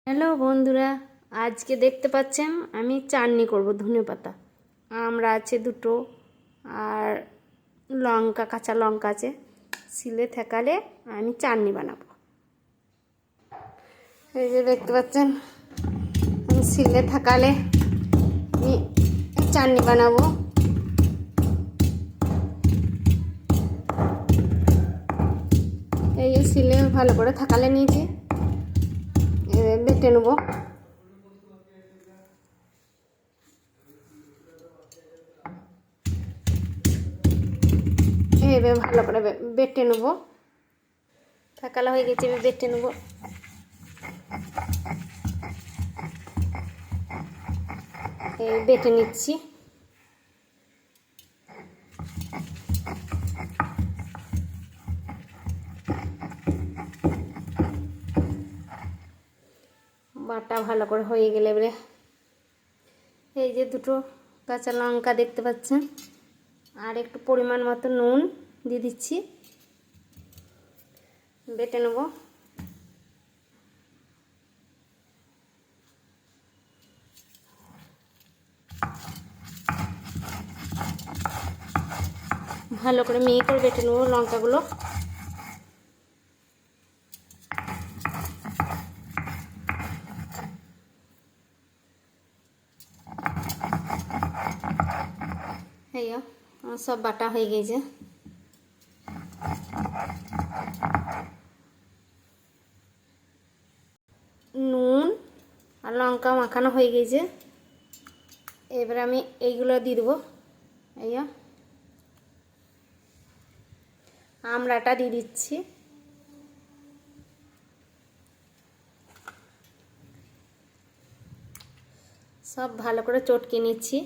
Hello বন্ধুরা, আজকে দেখতে পাচ্ছেন আমি চাটনি করব। ধনেপাতা আমরা আছে দুটো, আর লঙ্কা, কাঁচা লঙ্কা আছে। শিলে ঠেকালে আমি চাটনি বানাবো। এই যে দেখতে পাচ্ছেন আমি শিলে ঠেকালে আমি চাটনি বানাবো। এই যে শিলে ভালো করে ঠেকালে নিয়েছি, বেটে নেবো। এবার ভালো করে বেটে নেবো। ঠেকালা হয়ে গেছে, এবার বেটে নেবো। এই বেটে নিচ্ছি। বাটা ভালো করে হয়ে গেলে এবারে এই যে দুটো কাঁচা লঙ্কা দেখতে পাচ্ছেন, আর একটু পরিমাণ মতো নুন দিয়ে দিচ্ছি। বেটে নেব। ভালো করে মিহি করে বেটে নেব লঙ্কাগুলো। এই আমার সব বাটা হয়ে গেছে। নুন আর লঙ্কা মাখানো হয়ে গেছে। এবার আমি এইগুলো দিয়ে দেবো। এই আমড়াটা দিয়ে দিচ্ছি। সব ভালো করে চটকে নিচ্ছি।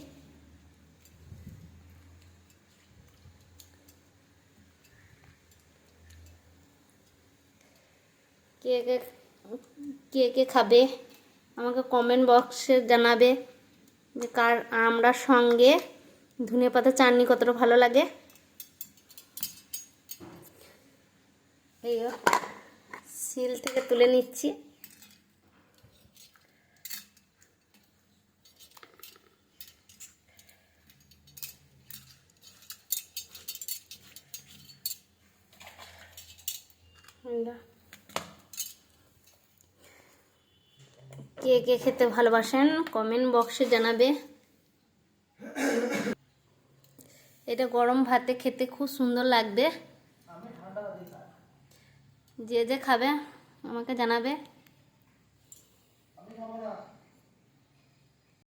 কে কে কে কে খাবে আমাকে কমেন্ট বক্সে জানাবে যে কার আমড়ার সঙ্গে ধনেপাতা চাটনি কতটা ভালো লাগে। এই শিল থেকে তুলে নিচ্ছি। কে কে খেতে ভালোবাসেন কমেন্ট বক্সে জানাবে। এটা গরম ভাতে খেতে খুব সুন্দর লাগবে। যে যে খাবে আমাকে জানাবে।